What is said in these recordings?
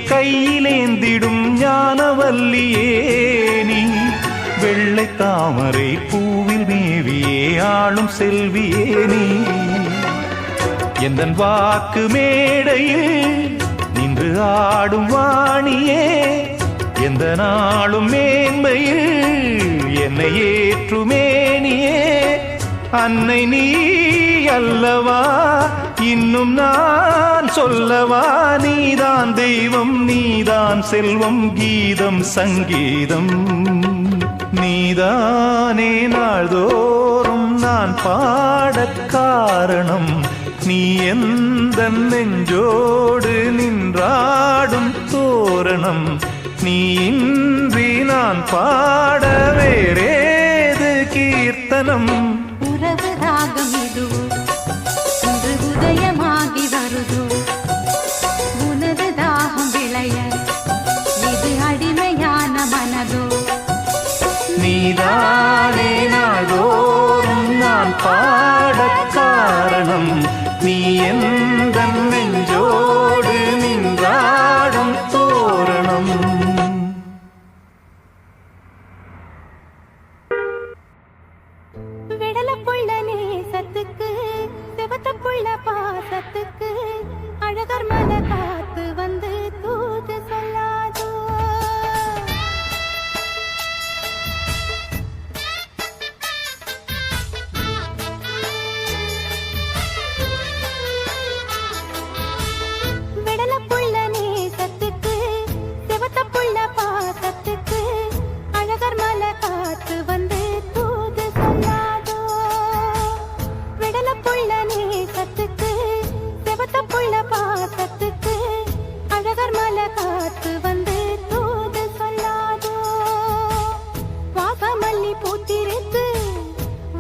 கையிலேந்திடும் ஞானவல்லியே நீ வெள்ளை தாமரை பூவில் மேவியே ஆளும் செல்வியே நீ எந்தன் வாக்கு மேடையில் நின்று ஆடும் வாணியே எந்த நாளும் மேன்மையில் என்னை ஏற்றுமேனியே அன்னை நீ அல்லவா இன்னும் நான் சொல்லவா நீதான் தெய்வம் நீதான் செல்வம் கீதம் சங்கீதம் நீதானே நாள்தோறும் நான் பாடக் காரணம் நீ எந்த நெஞ்சோடு நின்றாடும் தோரணம் நீ இன்றி நான் பாட வேறேது கீர்த்தனம் உறவு ராகம் இதுவோ இன்று உதயமாகி வருதோ உனது தாகம் விளைய இது அடிமையான மனதோ நீதானே நாள்தோறும் நான் பாடக் காரணம் நீ எந்த நெஞ்சோடு நின்றாடும் தோரணம் விடலப்புள்ள நேசத்துக்கு சிவத்தப்புள்ள பாசத்துக்கு அழகர் மல காத்து வந்து தூது சொல்லாதோ விடலப்புள்ள நேசத்துக்கு சிவத்தப்புள்ள பாசத்துக்கு அழகர் மல காத்து வந்து தூது சொல்லாதோ விடலப்புள்ள நேசத்துக்கு சிவத்தப்புள்ள பாசத்துக்கு அழகர் மல காத்து வந்து தூது சொல்லாதோ வாசமல்லி பூத்திருக்கு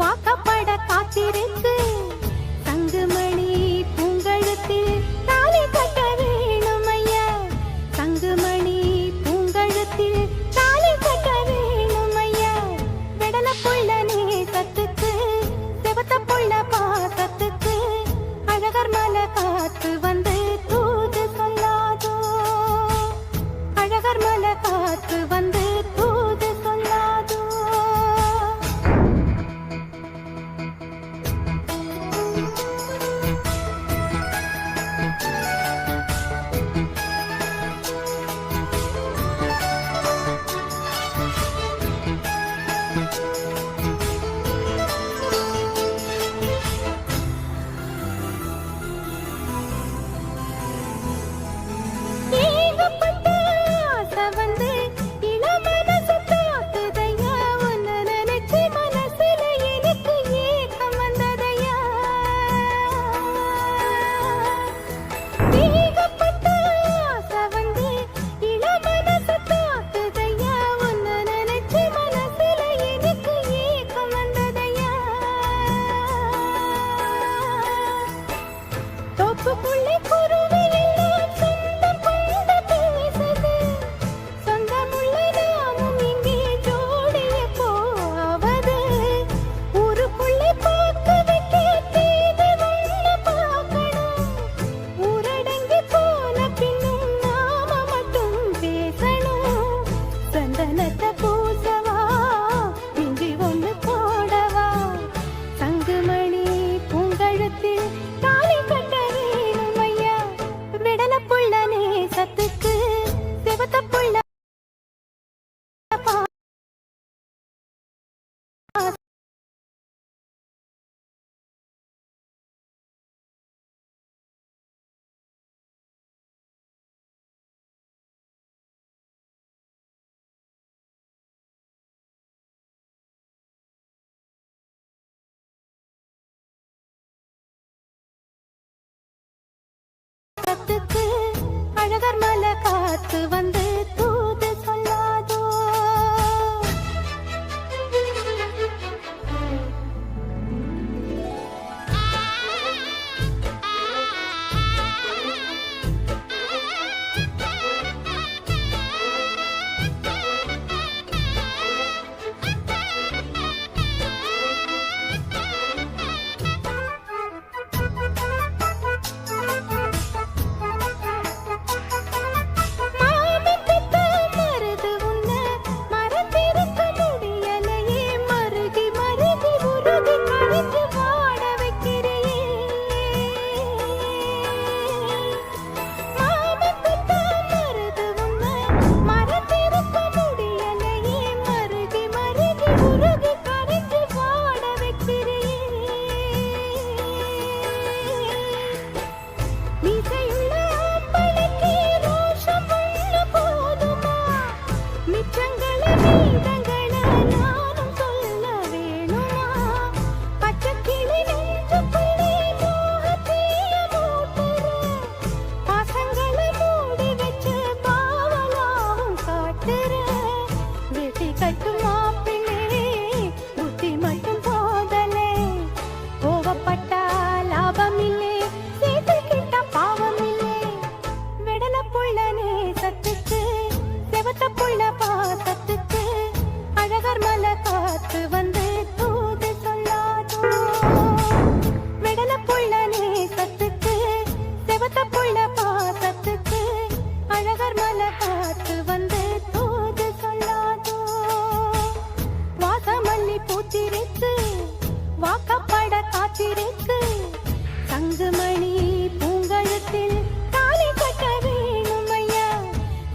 வாக்கப்பட காத்திருக்கு தங்குமணி பூங்கழுத்தில் தாலி கட்ட வேணும் ஐயா தங்குமணி பூங்கழுத்தில் தாலி கட்ட வேணும் ஐயா விடலப்புள்ள நேசத்துக்கு சிவத்தப்புள்ள பாசத்துக்கு அழகர் மல காத்து வந்து தூது சொல்லாதோ அழகர் மல காத்து வந்து தூது சொல்லாதோ ஏகப்பட்ட ஆசை வந்து இளமனசு தாக்குதையா உன்னை நினைச்சு மனசுல எனக்கு ஏக்கம் வந்ததையா ஏகப்பட்ட ஆசை வந்து இளமனசு தாக்குதையா உன்னை நினைச்சு மனசுல எனக்கு ஏக்கம் வந்ததையா தோப்புக்குள்ளே குருவி எல்லாம் சொந்தம் கொண்டு பேசுது சொந்தமுள்ள நாமும் இங்கே ஜோடிய போவது ஊருக்குள்ளே பார்க்க வைக்க தேதி ஒண்ணு பார்க்கணும் ஊரடங்கி போன பின்னும் நாம மட்டும் பேசணும் சந்தனத்தை பூசவா இஞ்சி ஒண்ணு போடவா தங்குமணி பூங்கழுத்தில் தாலி கட்ட வேணும் ஐயா விடலப்புள்ள நேசத்துக்கு சிவத்தப்புள்ள பாசத்துக்கு அழகர் மல காத்து வந்து தூது சொல்லாதோ காத்து வந்து தூது சொல்லாதோ வாசமல்லி பூத்திருக்கு வாக்கப்பட காத்திருக்கு தங்குமணி பூங்கழுத்தில் தாலி கட்ட வேணும் ஐயா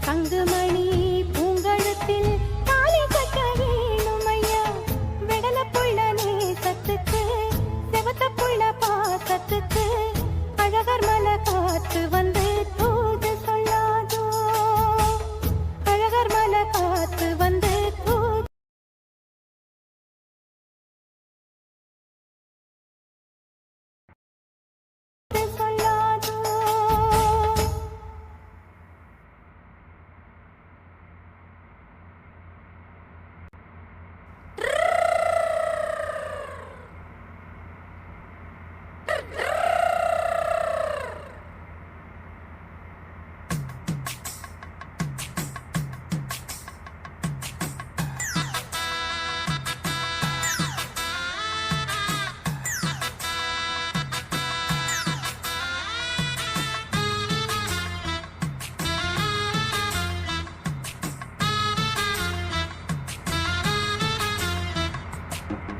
தங்குமணி பூங்கழுத்தில் தாலி கட்ட வேணும் ஐயா வெடல புள்ள நேசத்துக்கு செவத்த புள்ள பாசத்துக்கு அழகர் மலை காத்து வந்து தூது சொல்லாதோ அழகர் மலை காத்து வந்து தூது சொல்லாதோ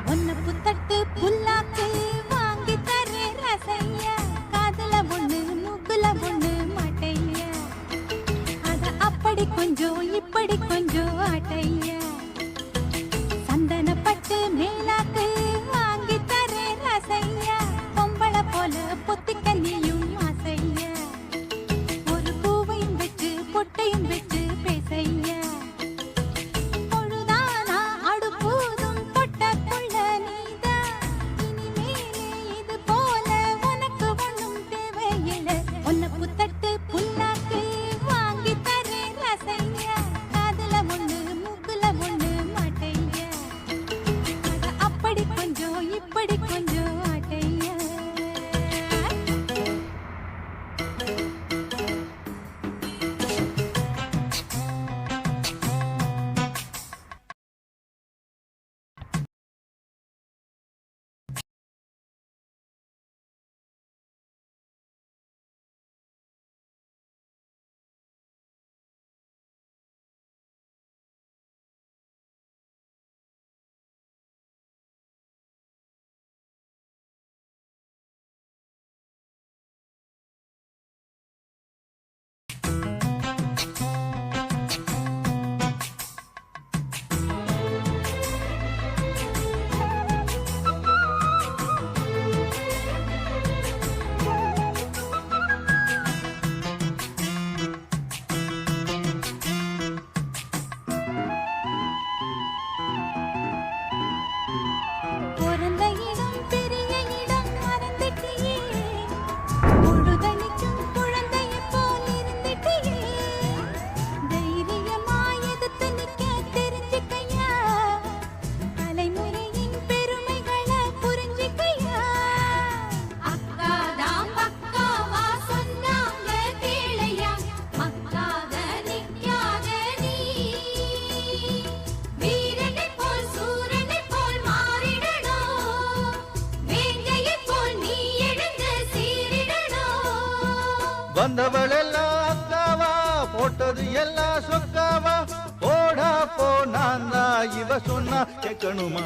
ஒன்ன புத்தட்டு புல்லாக்கு வாங்கி தரே ரசைய காதுல ஒண்ணு மூக்குல ஒண்ணு மாட்டைய அத அப்படி கொஞ்சம் இப்படி கொஞ்சம் ஆட்டைய சந்தனப்பட்டு மேலாக்கு வாங்கி தரே ரசைய பொம்பள போல பொத்திக்கல்லியும் ஆசைய ஒரு பூவையும் வச்சு பொட்டையும் வச்சு பேசைய பொழுதானா அடுப்பூதும் பொட்டக்குள்ள நீதான் இனிமேலே இது போல உனக்கு ஒண்ணும் தேவையில்லை ஒன்ன புத்தட்டு புல்லாக்கு வாங்கி தரே ரசைய காதுல ஒண்ணு மூக்குல ஒண்ணு மாட்டைய அத அப்படி கொஞ்சம் இப்படி கொஞ்சம் ஆட்டைய பிறந்த இடம் பெரிய இடம் மறந்துட்டியே பொழுதனிக்கும் குழந்தைய போல் இருந்துட்டியே தைரியமா எதிர்த்து நிக்க தெரிஞ்சுக்கையா தலைமுறையின் பெருமைகளை புரிஞ்சுக்கையா அக்காதாம் பக்காவா சொன்னாங்க கேளையா மக்காத நிக்காத நீ வீரனை போல் சூரனை போல் மாறிடணும் வேங்கையை போல் நீ எழுந்து சீரிடணும் வந்தவள் எல்லாம் அக்காவா போட்டது எல்லாம் சொக்காவா போடா போ நான் தான் இவ சொன்னா கேட்கணுமா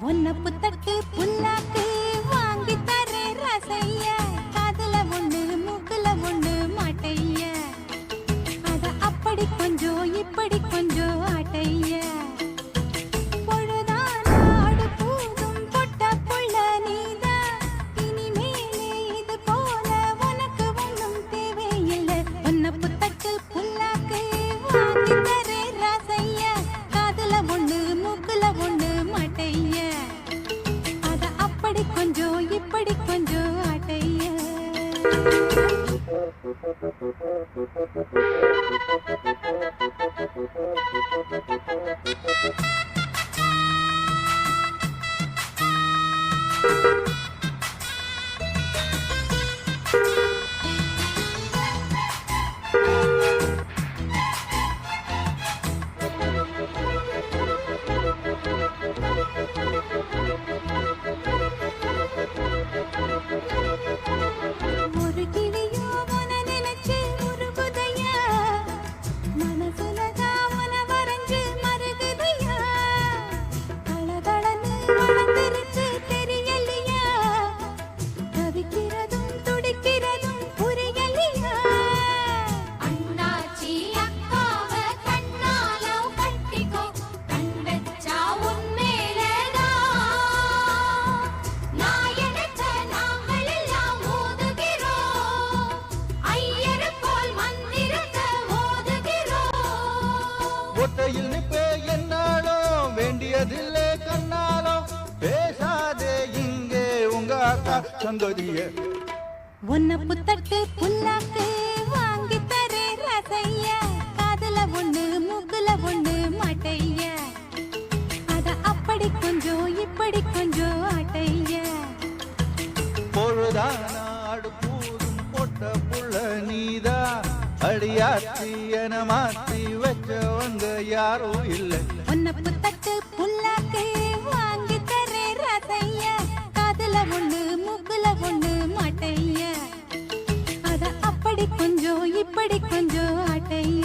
ஒன்ன புத்தட்டு புல்லாக்கு வாங்கி தரே ரசைய காதுல ஒண்ணு மூக்குல ஒண்ணு மாட்டைய அத அப்படி கொஞ்சம் இப்படி கொஞ்சம் ஆட்டைய பொழுதானா அடுப்பூதும் பொட்டப்புள்ள நீதான் இனிமேலே இது போல உனக்கு ஒண்ணும் தேவையில்லை ஒன்ன புத்தட்டு புல்லாக்கு வாங்கி தரே ரசைய காதுல ஒண்ணு மூக்குல ஒண்ணு மாட்டைய அத அப்படி கொஞ்சம் இப்படி கொஞ்சம் ஆட்டைய ஒரு கிளியோ உன நினைச்சு உருகுதையா ஒத்தையில் நிப்பே என்னாலும் வேண்டியதில்லை கண்ணாலும் பேசாதே இங்கே உங்க அக்கா சங்கதிய உன்னை புத்தட்டு புல்லாக்கு வாங்கி தரே ரசைய காதுல ஒண்ணு மூக்குல ஒண்ணு மாட்டைய அத அப்படி கொஞ்சம் இப்படி கொஞ்சம் ஆட்டைய பொழுதானாடு பூதும் பொட்ட புள்ள நீதா அடியாத்தி என மாத்தி வச்சவங்க யாரும் இல்லை உன்னை புத்தட்டு புல்லாக்கு வாங்கி தரே ரசைய காதுல ஒண்ணு மூக்குல ஒண்ணு மாட்டைய அத அப்படி கொஞ்சம் இப்படி கொஞ்சம் ஆட்டைய